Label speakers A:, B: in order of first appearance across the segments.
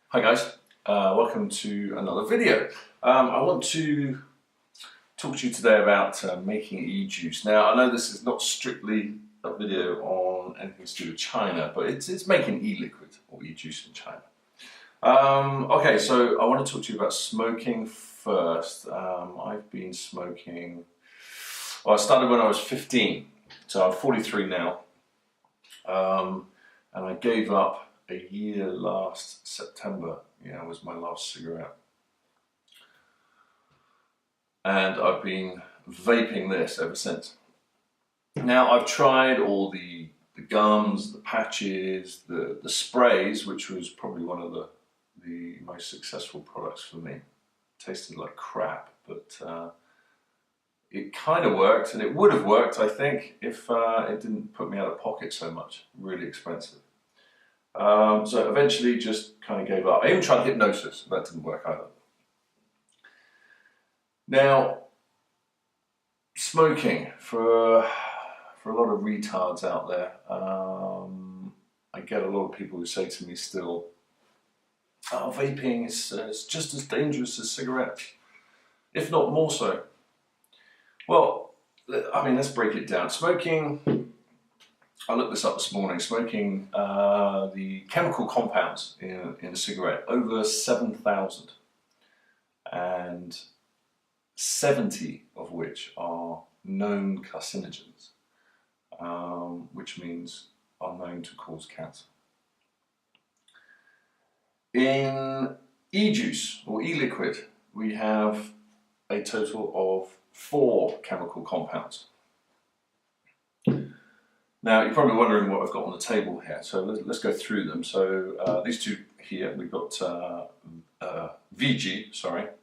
A: Hi guys, welcome to another video. I want to talk to you today about making e-juice. Now I know this is not strictly a video on anything to do with China, but it's making e-liquid or e-juice in China. Okay, so I want to talk to you about smoking first. I've been smoking, well, I started when I was 15, so I'm 43 now, and I gave up a year last September. Yeah, was my last cigarette. And I've been vaping this ever since. Now I've tried all the gums, the patches, the sprays, which was probably one of the most successful products for me. It tasted like crap, but it kind of worked, and it would have worked, I think, if it didn't put me out of pocket so much. Really expensive. So eventually just kind of gave up. I even tried hypnosis, that didn't work either. Now, smoking, for a lot of retards out there, I get a lot of people who say to me still, oh, vaping is just as dangerous as cigarettes, if not more so. Well, I mean, let's break it down. Smoking, I looked this up this morning, smoking the chemical compounds in a cigarette, over 7,000, and 70 of which are known carcinogens, which means are known to cause cancer. In e-juice or e-liquid, we have a total of 4 chemical compounds. Now, you're probably wondering what I've got on the table here, so let's go through them. So these two here, we've got VG,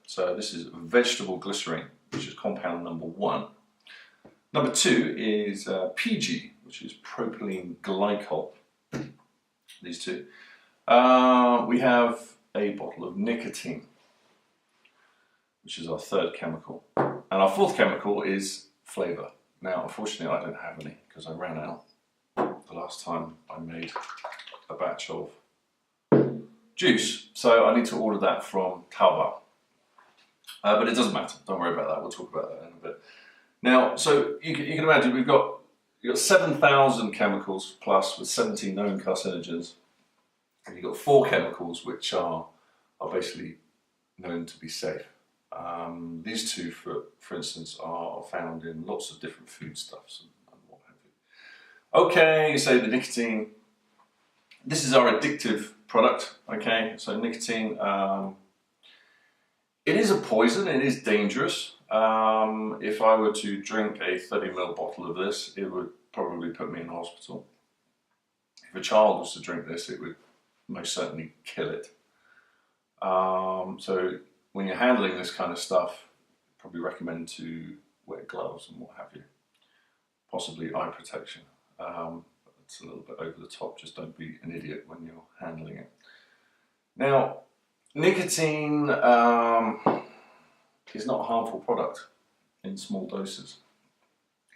A: so this is vegetable glycerine, which is compound number 1. Number 2 is PG, which is propylene glycol, these two. We have a bottle of nicotine, which is our 3rd chemical. And our 4th chemical is flavour. Now, unfortunately, I don't have any because I ran out the last time I made a batch of juice. So I need to order that from Taobao. But it doesn't matter, don't worry about that, we'll talk about that in a bit. Now, so you can imagine you've got 7,000 chemicals plus with 17 known carcinogens, and you've got 4 chemicals which are basically known to be safe. These two, for instance, are found in lots of different foodstuffs and what have you. Okay, so the nicotine, this is our addictive product, okay? So nicotine, it is a poison, it is dangerous. If I were to drink a 30ml bottle of this, it would probably put me in hospital. If a child was to drink this, it would most certainly kill it. So when you're handling this kind of stuff, probably recommend to wear gloves and what have you. Possibly eye protection. It's a little bit over the top, just don't be an idiot when you're handling it. Now, nicotine is not a harmful product in small doses.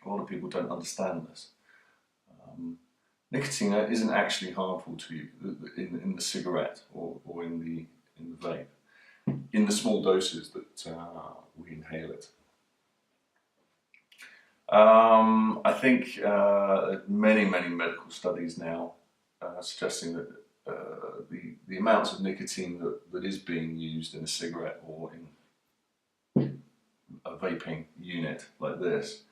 A: A lot of people don't understand this. Nicotine isn't actually harmful to you in the cigarette or in the vape, in the small doses that we inhale it. I think many medical studies now suggesting that the amounts of nicotine that is being used in a cigarette or in a vaping unit like this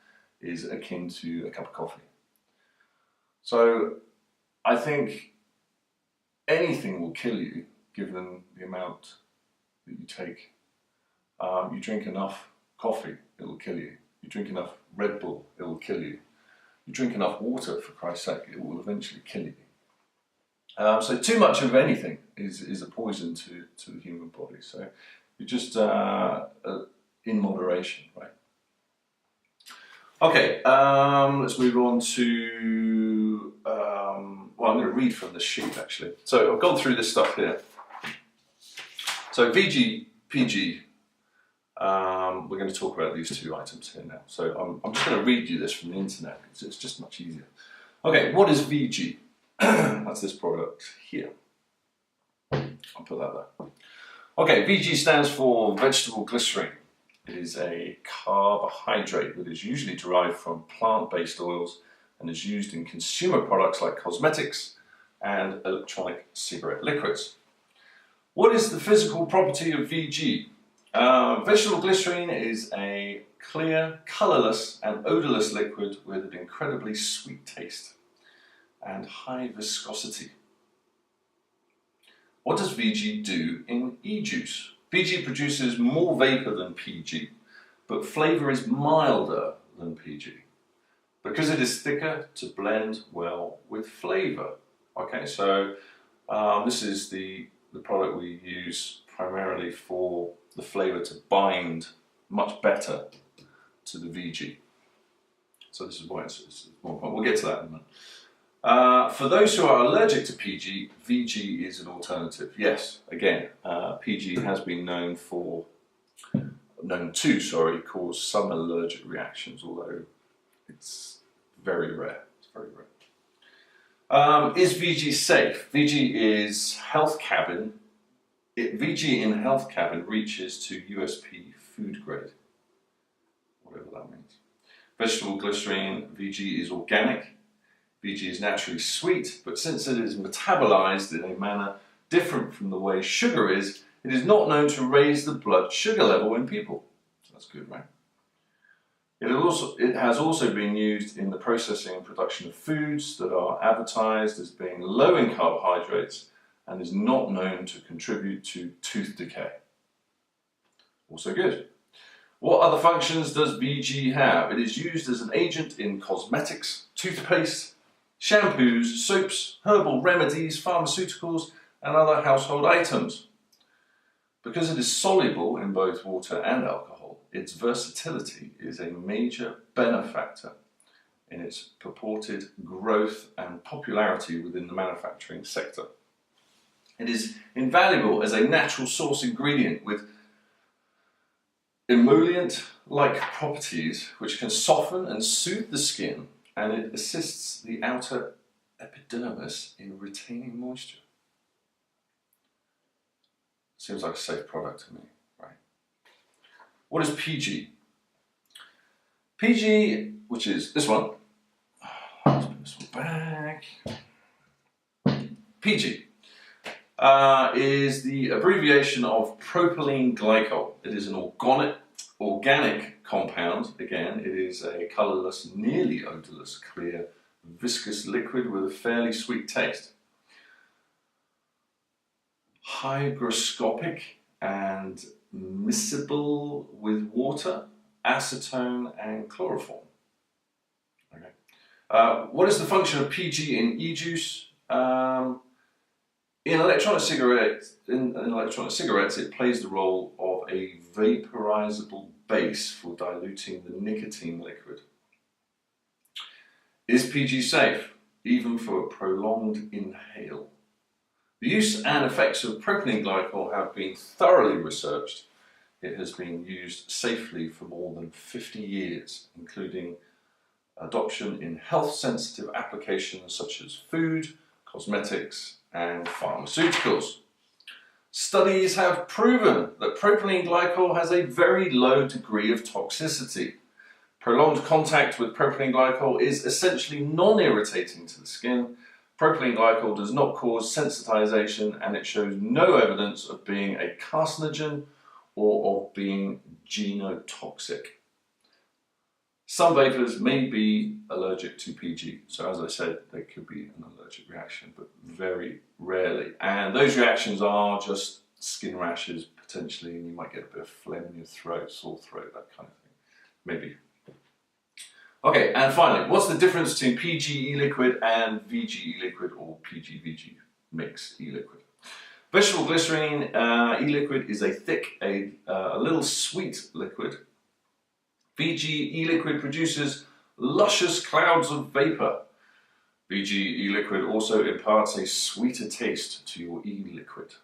A: is akin to a cup of coffee. So I think anything will kill you given the amount that you take. You drink enough coffee, it will kill you. You drink enough Red Bull, it will kill you. You drink enough water, for Christ's sake, it will eventually kill you. So too much of anything is a poison to the human body. So you just in moderation, right? Okay, let's move on to, well, I'm going to read from the sheet actually. So I've gone through this stuff here. So VG, PG, we're going to talk about these 2 items here now. So I'm just going to read you this from the internet because it's just much easier. Okay, what is VG? That's this product here. I'll put that there. Okay, VG stands for vegetable glycerine. It is a carbohydrate that is usually derived from plant-based oils and is used in consumer products like cosmetics and electronic cigarette liquids. What is the physical property of VG? Vegetable glycerine is a clear, colourless and odourless liquid with an incredibly sweet taste and high viscosity. What does VG do in ejuice? VG produces more vapour than PG, but flavour is milder than PG because it is thicker to blend well with flavour. Okay, so this is the product we use primarily for the flavour to bind much better to the VG. So this is why it's more fun. We'll get to that in a minute. For those who are allergic to PG, VG is an alternative. Yes, again, PG has been known to cause some allergic reactions, although it's very rare. It's very rare. Is VG safe? VG is health cabin. VG in health cabin reaches to USP food grade, whatever that means. Vegetable glycerine, VG is organic. VG is naturally sweet, but since it is metabolized in a manner different from the way sugar is, it is not known to raise the blood sugar level in people. So that's good, right? It has also been used in the processing and production of foods that are advertised as being low in carbohydrates and is not known to contribute to tooth decay. Also good. What other functions does VG have? It is used as an agent in cosmetics, toothpaste, shampoos, soaps, herbal remedies, pharmaceuticals, and other household items. Because it is soluble in both water and alcohol, its versatility is a major benefactor in its purported growth and popularity within the manufacturing sector. It is invaluable as a natural source ingredient with emollient-like properties which can soften and soothe the skin, and it assists the outer epidermis in retaining moisture. Seems like a safe product to me, right? What is PG? PG, which is this one. Let's put this one back. PG is the abbreviation of propylene glycol. It is an organic compound. Again, it is a colourless, nearly odourless, clear, viscous liquid with a fairly sweet taste. Hygroscopic and miscible with water, acetone and chloroform. Okay. What is the function of PG in ejuice? In electronic cigarettes, it plays the role of a vaporizable base for diluting the nicotine liquid. Is PG safe, even for a prolonged inhale? The use and effects of propylene glycol have been thoroughly researched. It has been used safely for more than 50 years, including adoption in health-sensitive applications such as food, cosmetics, and pharmaceuticals. Studies have proven that propylene glycol has a very low degree of toxicity. Prolonged contact with propylene glycol is essentially non-irritating to the skin. Propylene glycol does not cause sensitization, and it shows no evidence of being a carcinogen or of being genotoxic. Some vapors may be allergic to PG, so as I said, there could be an allergic reaction, but very rarely. And those reactions are just skin rashes potentially, and you might get a bit of phlegm in your throat, sore throat, that kind of thing, maybe. Okay, and finally, what's the difference between PG e-liquid and VG e-liquid or PG-VG mix e-liquid? Vegetable glycerine e-liquid is a thick, a little sweet liquid. VG e-liquid produces luscious clouds of vapour. VG e-liquid also imparts a sweeter taste to your e-liquid.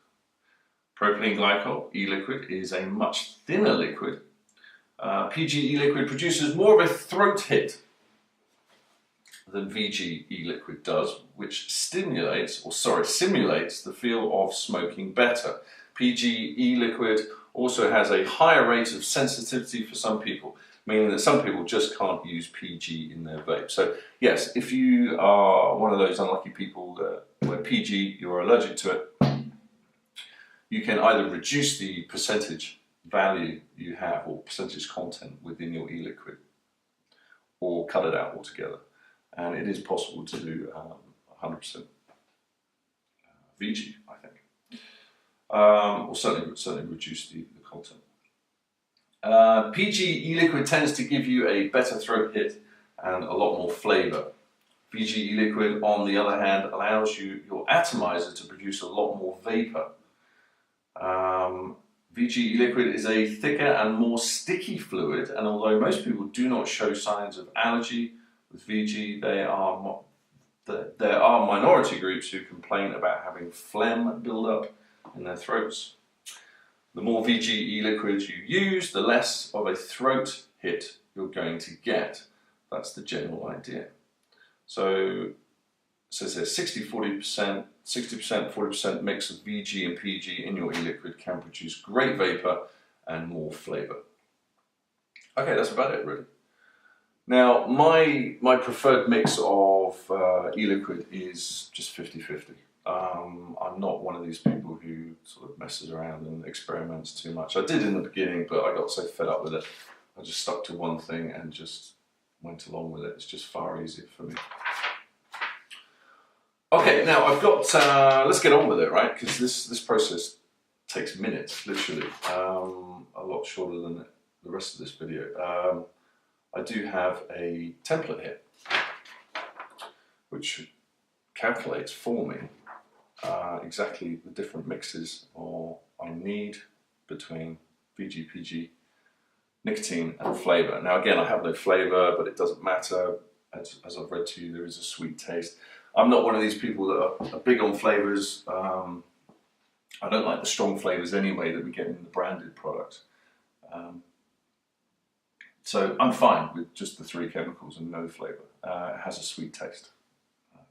A: Propylene glycol e-liquid is a much thinner liquid. PG e-liquid produces more of a throat hit than VG e-liquid does, which simulates the feel of smoking better. PG e-liquid also has a higher rate of sensitivity for some people, meaning that some people just can't use PG in their vape. So yes, if you are one of those unlucky people where PG, you're allergic to it, you can either reduce the percentage value you have or percentage content within your e-liquid, or cut it out altogether. And it is possible to do 100% VG, I think. Or certainly reduce the content. PG e-liquid tends to give you a better throat hit and a lot more flavour. VG e-liquid, on the other hand, allows your atomizer to produce a lot more vapour. VG e-liquid is a thicker and more sticky fluid, and although most people do not show signs of allergy with VG, there are minority groups who complain about having phlegm build up in their throats. The more VG e-liquids you use, the less of a throat hit you're going to get. That's the general idea. So it says here 60-40%, 40% mix of VG and PG in your e-liquid can produce great vapour and more flavour. Okay, that's about it really. Now, my preferred mix of e-liquid is just 50-50. I'm not one of these people who sort of messes around and experiments too much. I did in the beginning, but I got so fed up with it, I just stuck to one thing and just went along with it. It's just far easier for me. Okay, now I've got, let's get on with it, right? Because this process takes minutes, literally, a lot shorter than the rest of this video. I do have a template here, which calculates for me exactly the different mixes I need between VG, PG, nicotine and flavour. Now again, I have no flavour, but it doesn't matter. As I've read to you, there is a sweet taste. I'm not one of these people that are big on flavours. I don't like the strong flavours anyway that we get in the branded products. So I'm fine with just the 3 chemicals and no flavour. It has a sweet taste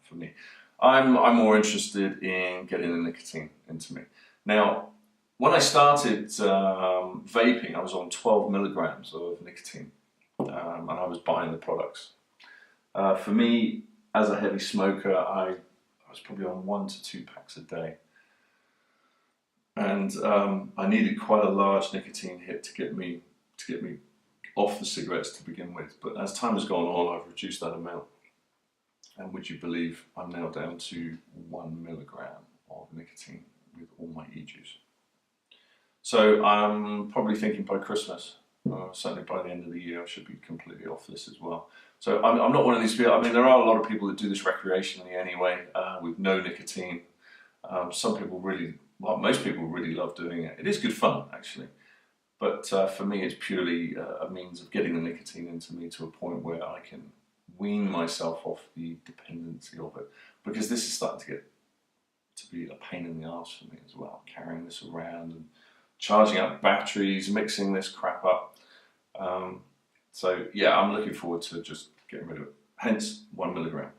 A: for me. I'm more interested in getting the nicotine into me. Now, when I started vaping, I was on 12 milligrams of nicotine, and I was buying the products. For me, as a heavy smoker, I was probably on 1 to 2 packs a day. And I needed quite a large nicotine hit to get me off the cigarettes to begin with. But as time has gone on, I've reduced that amount. And would you believe I'm now down to 1 milligram of nicotine with all my ejuice. So I'm probably thinking by Christmas, certainly by the end of the year, I should be completely off this as well. So I'm not one of these people. I mean, there are a lot of people that do this recreationally anyway, with no nicotine. Some people really, well, most people really love doing it. It is good fun, actually. But for me, it's purely a means of getting the nicotine into me to a point where I can wean myself off the dependency of it. Because this is starting to get to be a pain in the arse for me as well, carrying this around and charging up batteries, mixing this crap up. So yeah, I'm looking forward to just getting rid of it. Hence 1 milligram.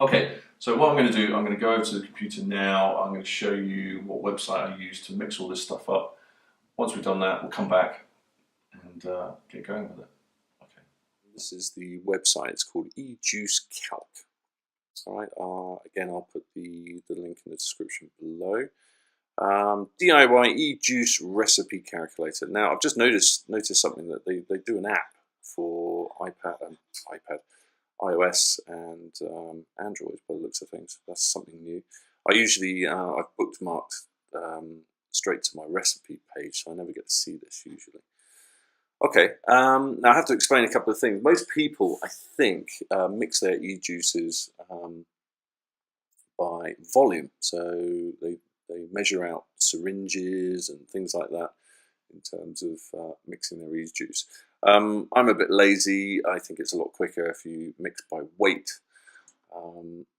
A: Okay, so what I'm going to do, I'm going to go over to the computer now. I'm going to show you what website I use to mix all this stuff up. Once we've done that, we'll come back and get going with it. Okay. This is the website. It's called ejuice calc. All right. Again, I'll put the link in the description below. DIY ejuice recipe calculator. Now, I've just noticed something, that they do an app for iOS and Android by the looks of things. That's something new. I usually I've bookmarked straight to my recipe page, so I never get to see this usually. Okay, now I have to explain a couple of things. Most people, I think, mix their e-juices by volume. So they measure out syringes and things like that in terms of mixing their e-juice. I'm a bit lazy. I think it's a lot quicker if you mix by weight.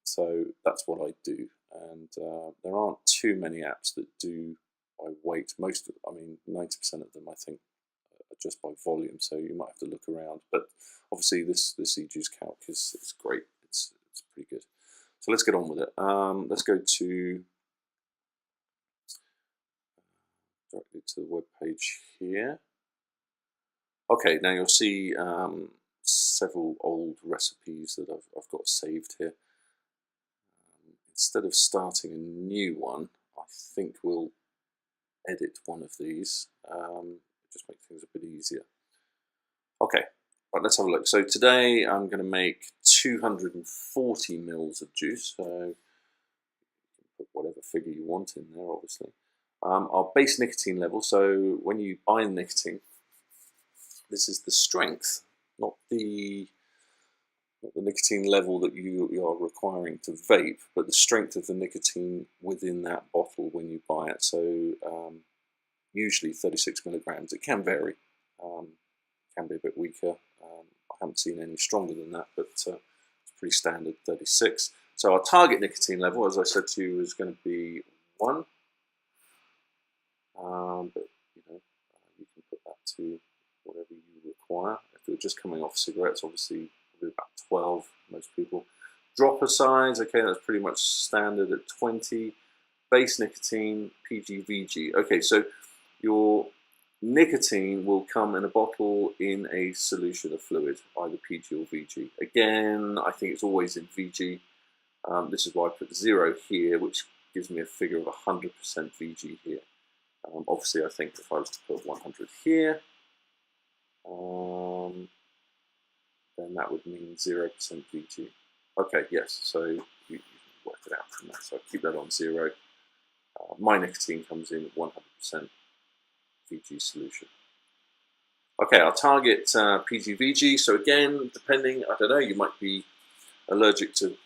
A: So that's what I do. And there aren't too many apps that do by weight. 90% of them, I think,
B: adjust by volume, so you might have to look around. But obviously this ejuice calc is great. It's pretty good. So let's get on with it. Let's go to directly to the web page here. Okay, now you'll see several old recipes that I've got saved here. Instead of starting a new one, I think we'll edit one of these. Just make things a bit easier. Okay, right, let's have a look. So today I'm going to make 240 mils of juice. So you can put whatever figure you want in there, obviously. Our base nicotine level. So when you buy nicotine, this is the strength, not the nicotine level that you are requiring to vape, but the strength of the nicotine within that bottle when you buy it. So usually 36 milligrams. It can vary. Can be a bit weaker. I haven't seen any stronger than that, but it's pretty standard, 36. So our target nicotine level, as I said to you, is going to be 1. But you can put that to whatever you require. If you're just coming off cigarettes, obviously probably about 12, most people. Dropper size, okay, that's pretty much standard at 20. Base nicotine, PG/VG. Okay, so your nicotine will come in a bottle in a solution of fluid, either PG or VG. Again, I think it's always in VG. This is why I put 0 here, which gives me a figure of 100% VG here. Obviously, I think if I was to put 100 here, then that would mean 0% VG. Okay, yes, so you can work it out from that. So I keep that on 0. My nicotine comes in 100% VG solution. Okay, I'll target PG/VG. So again, depending, I don't know, you might be allergic to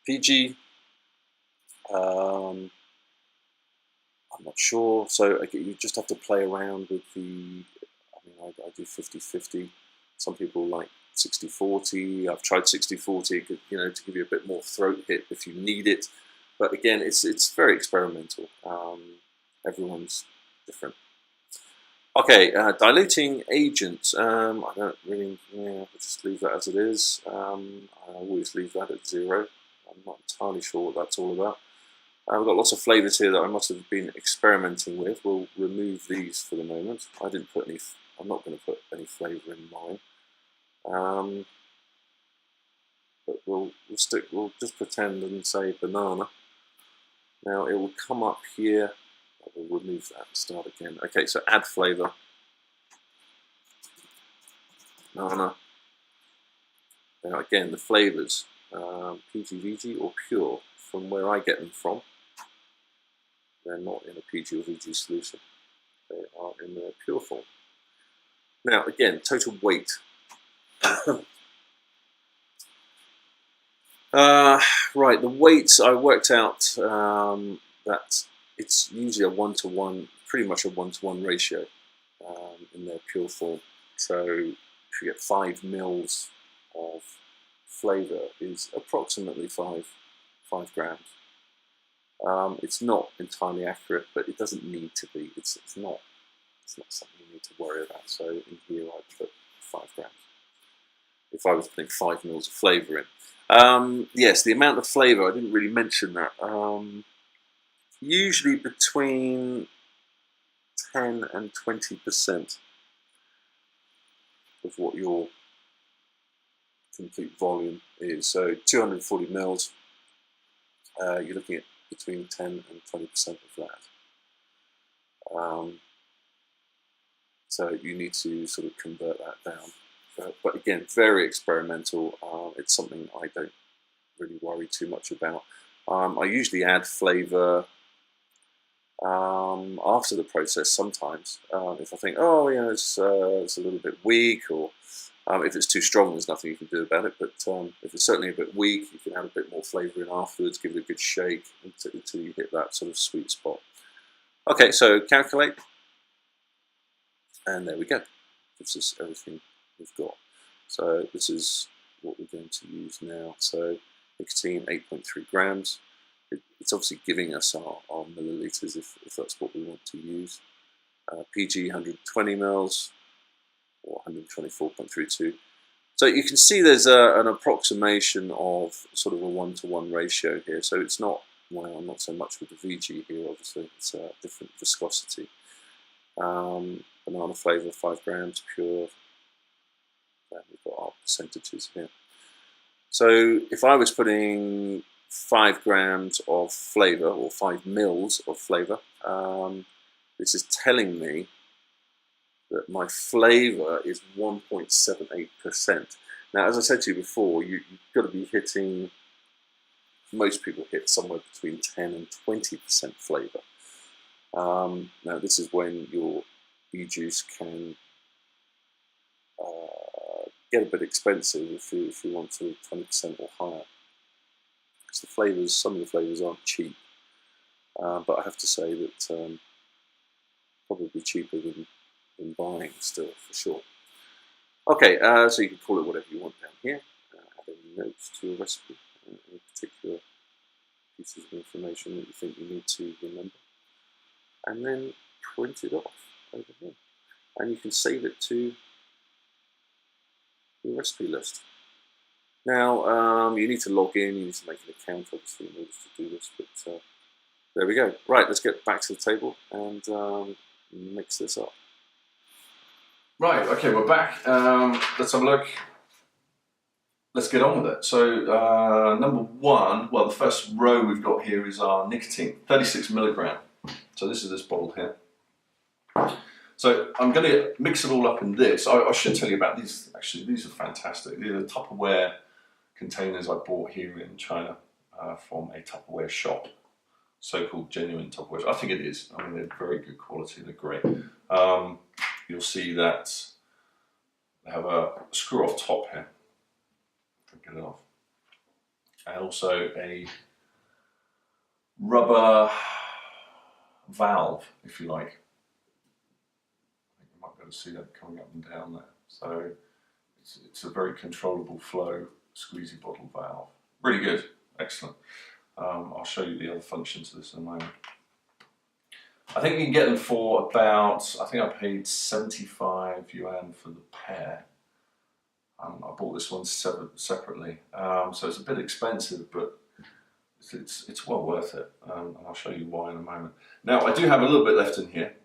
B: PG. I'm not sure. So again, you just have to play around with the, I do 50/50. Some people like 60/40. I've tried 60/40, to give you a bit more throat hit if you need it. But again, it's very experimental. Everyone's different. Okay, diluting agent. I don't really, I'll just leave that as it is. I always leave that at 0. I'm not entirely sure what that's all about. We've got lots of flavours here that I must have been experimenting with. We'll remove these for the moment. I'm not going to put any flavour in mine. But we'll just pretend and say banana. Now it will come up here. We'll remove that and start again. Okay, so add flavour. Banana. Now again, the flavours, PG/VG or pure, from where I get them from, they're not in a PG or VG solution. They are in their pure form. Now again, total weight. Right, the weights, I worked out that it's usually a 1-to-1, pretty much a 1-to-1 ratio in their pure form. So if you get 5 mils of flavour, is approximately 5 grams. It's not entirely accurate, but it doesn't need to be. It's not something you need to worry about. So in here I put 5 grams. If I was putting 5 mils of flavour in. Yes, the amount of flavour, I didn't really mention that. Usually between 10 and 20% of what your complete volume is. So 240 mils, you're looking at between 10 and 20% of that. So you need to sort of convert that down. But again, very experimental. It's something I don't really worry too much about. I usually add flavour after the process sometimes. If I think, it's a little bit weak, or if it's too strong, there's nothing you can do about it. But if it's certainly a bit weak, you can add a bit more flavour in afterwards, give it a good shake until you hit that sort of sweet spot. Okay, so calculate. And there we go. This is everything we've got. So this is what we're going to use now. So nicotine, 8.3 grams. It's obviously giving us our millilitres if that's what we want to use. PG 120 mils, or 124.32. So you can see there's an approximation of sort of a 1-to-1 ratio here. So it's not, well, not so much with the VG here, obviously. It's a different viscosity. Banana flavour, 5 grams pure. And we've got our percentages here. So if I was putting 5 grams of flavour, or 5 mils of flavour, this is telling me that my flavour is 1.78%. Now, as I said to you before, you've got to be hitting, most people hit somewhere between 10 and 20% flavour. Now, this is when your ejuice can get a bit expensive if you want to 20% or higher. Because the flavours, some of the flavours aren't cheap. But I have to say that probably cheaper than buying still, for sure. Okay, so you can call it whatever you want down here. Add any notes to your recipe, any particular pieces of information that you think you need to remember. And then print it off over here. And you can save it to your recipe list. Now, you need to log in, you need to make an account, obviously, in order to do this, but there we go. Right, let's get back to the table and mix this up.
A: Right, okay, we're back. Let's have a look. Let's get on with it. So, number one, well, the first row we've got here is our nicotine, 36 milligram. So this is this bottle here. So I'm going to mix it all up in this. I should tell you about these. Actually, these are fantastic. These are the Tupperware containers I bought here in China from a Tupperware shop, so-called genuine Tupperware. I think it is. I mean, they're very good quality. They're great. You'll see that they have a screw-off top here. Get it off, and also a rubber valve, if you like. I think you might be able to see that coming up and down there. So it's a very controllable flow squeezy bottle valve. Really good, excellent. I'll show you the other functions of this in a moment. I think you can get them for about, I think I paid 75 yuan for the pair. I bought this one separately, so it's a bit expensive, but it's well worth it, and I'll show you why in a moment. Now, I do have a little bit left in here,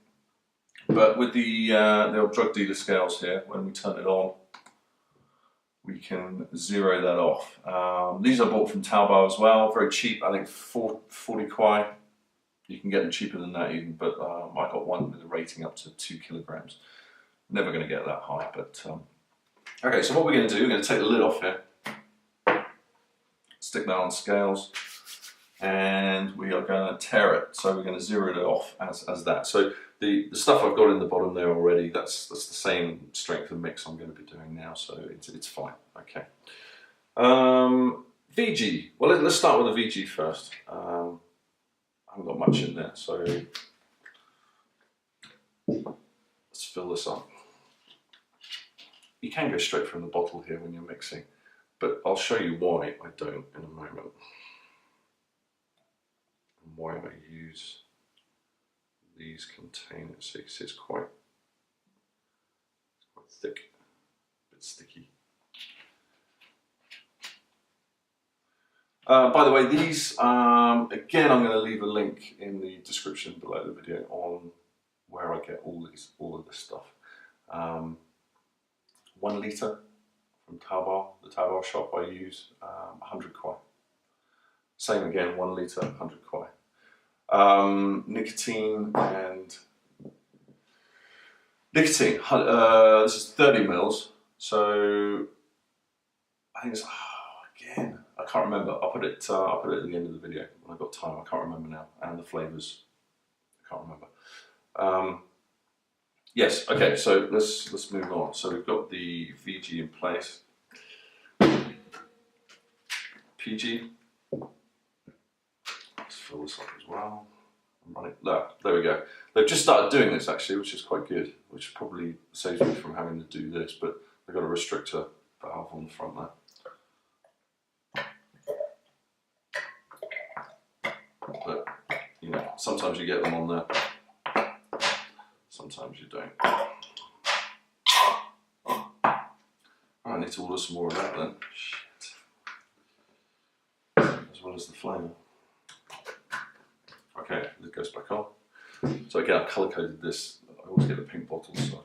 A: but with the old drug dealer scales here, when we turn it on, we can zero that off. These I bought from Taobao as well, very cheap, I think 40 kwai. You can get them cheaper than that even, but I got one with a rating up to 2 kilograms. Never going to get that high, but... Okay, so what we're going to do, we're going to take the lid off here, stick that on scales, and we are going to tear it. So we're going to zero it off as that. So the stuff I've got in the bottom there already, that's the same strength of mix I'm going to be doing now, so it's fine. Okay. VG. Well, let's start with the VG first. I haven't got much in there, so let's fill this up. You can go straight from the bottle here when you're mixing, but I'll show you why I don't in a moment. And why I use these containers. So you can see it's quite thick, a bit sticky. By the way, these, again, I'm going to leave a link in the description below the video on where I get all of this stuff. 1 litre from Taobao, the Taobao shop I use, 100 kwai. Same again, 1 litre, 100 kwai. Nicotine, this is 30 mils, so I think it's, again, I can't remember. I'll put it at the end of the video when I've got time. I can't remember now, and the flavours, I can't remember. Yes, okay, so let's move on. So we've got the VG in place. PG. Let's fill this up as well. Right, there we go. They've just started doing this actually, which is quite good, which probably saves me from having to do this, but they've got a restrictor valve on the front there. But, you know, sometimes you get them on there. sometimes you don't. I need to order some more of that then. Shit. As well as the flavour. Okay, it goes back on. So again, I've colour coded this. I always get the pink bottles, so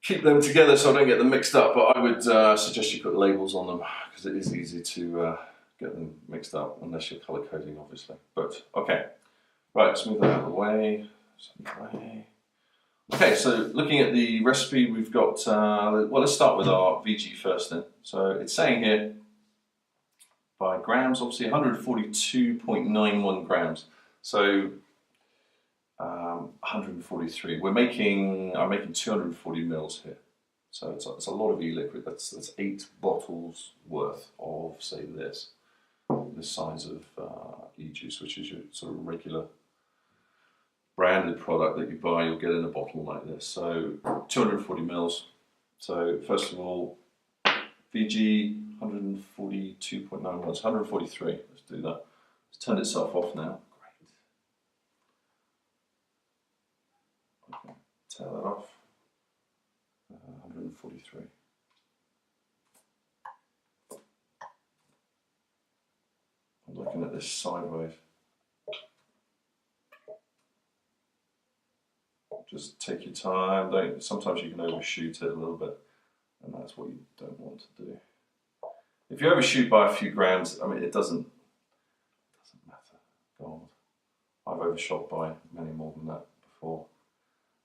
A: keep them together so I don't get them mixed up. But I would suggest you put labels on them because it is easy to get them mixed up unless you're colour coding, obviously. But okay, right, let's move that out of the way. Okay, so looking at the recipe, we've got, well, let's start with our VG first then. So it's saying here, by grams, obviously 142.91 grams. So 143. I'm making 240 mils here. So it's a lot of e-liquid. That's 8 bottles worth of, say, this size of e-juice, which is your sort of regular branded product that you buy. You'll get in a bottle like this. So 240 mils. So first of all, VG 142.91. It's 143. Let's do that. It's turned itself off now. Great. Okay, turn that off. 143. I'm looking at this sideways. Just take your time. Sometimes you can overshoot it a little bit, and that's what you don't want to do. If you overshoot by a few grams, I mean, it doesn't matter. God, I've overshot by many more than that before.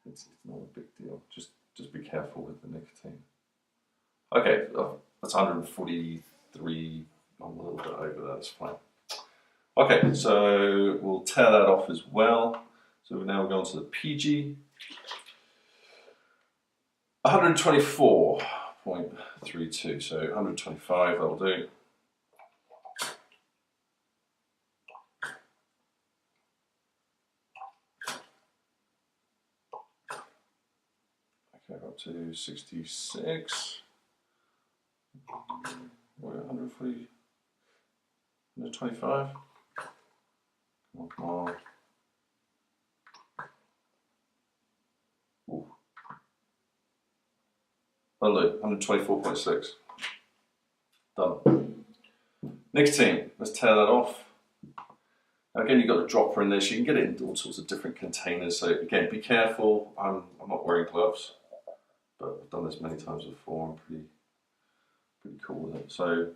A: It's not a big deal. Just be careful with the nicotine. Okay, that's 143. I'm a little bit over that. That's fine. Okay, so we'll tear that off as well. So we're now going to the PG. 124.32, so 125 that'll do. Okay, up to 66. 140, 125. Come on. Ooh. Lovely, 124.6. Done. Nicotine, let's tear that off. Again, you've got a dropper in this. You can get it in all sorts of different containers. So again, be careful. I'm not wearing gloves, but I've done this many times before. I'm pretty cool with it. So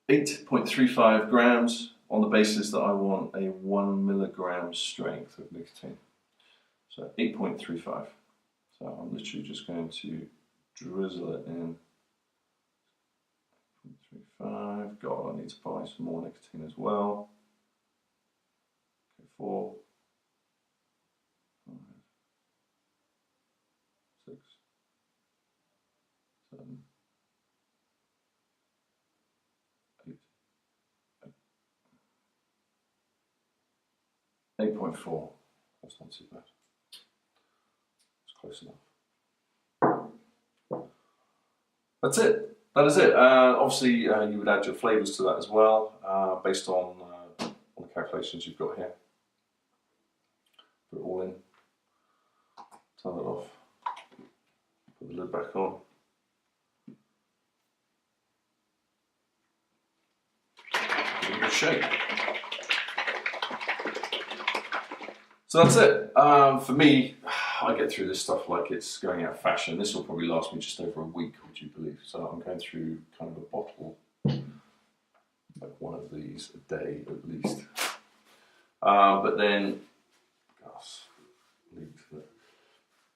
A: 8.35 grams on the basis that I want a 1 milligram strength of nicotine. So 8.35. So I'm literally just going to drizzle it in. 8.35. God, I need to buy some more nicotine as well. Okay, 4, 5, 6, 7, 8. 8.4. That's not too bad. It's close enough. That's it. That is it. Obviously, you would add your flavours to that as well, based on the calculations you've got here. Put it all in. Turn it off. Put the lid back on. Give it a shake. So that's it. For me, I get through this stuff like it's going out of fashion. This will probably last me just over a week, would you believe? So I'm going through kind of a bottle, like one of these a day at least. But then, gosh,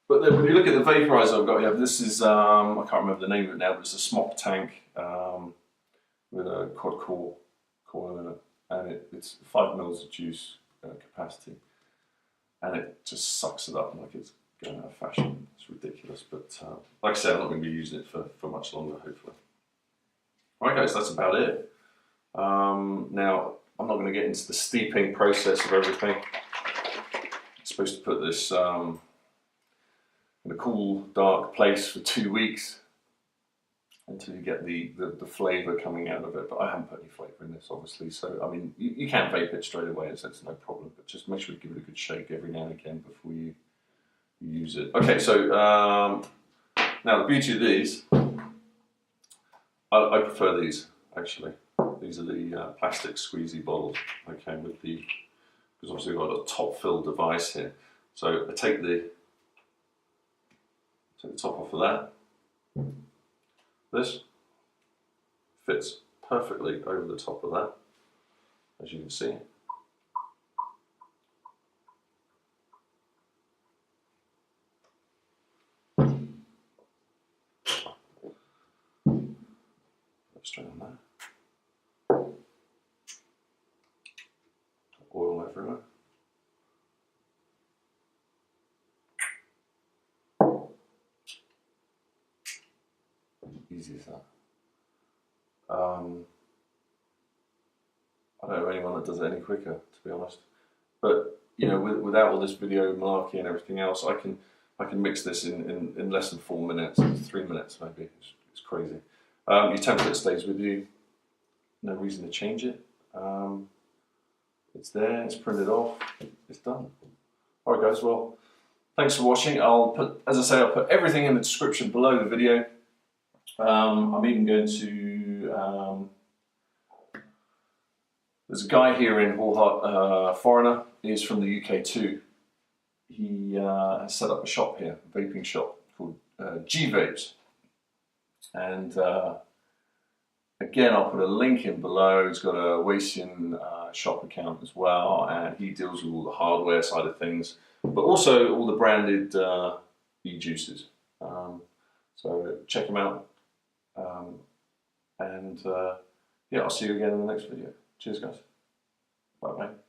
A: but then when you look at the vaporiser I've got here, this is, I can't remember the name of it now, but it's a smock tank with a quad core coil in it, and it's 5 mils of juice capacity. And it just sucks it up like it's going out of fashion. It's ridiculous, but like I said, I'm not going to be using it for much longer, hopefully. Alright guys, that's about it. Now, I'm not going to get into the steeping process of everything. I'm supposed to put this in a cool, dark place for 2 weeks until you get the flavour coming out of it, but I haven't put any flavour in this, obviously, so I mean, you can vape it straight away, so it's no problem. But but just make sure you give it a good shake every now and again before you use it. Okay, so now the beauty of these, I prefer these actually. These are the plastic squeezy bottles. Okay, with the, because obviously we've got a top fill device here. So I take the top off of that. This fits perfectly over the top of that, as you can see. Straight on there. Oil everywhere. Easy as that. I don't know anyone that does it any quicker, to be honest. But you know, without all this video malarkey and everything else, I can mix this in less than 4 minutes, 3 minutes maybe. It's crazy. Your template stays with you. No reason to change it. It's there. It's printed off. It's done. All right, guys. Well, thanks for watching. I'll put everything in the description below the video. I'm even going to. There's a guy here in Hull, foreigner. He's from the UK too. He has set up a shop here, a vaping shop called G-Vapes. And again, I'll put a link in below. He's got a Weixin shop account as well, and he deals with all the hardware side of things, but also all the branded e-juices. So check him out. And yeah, I'll see you again in the next video. Cheers, guys. Bye-bye.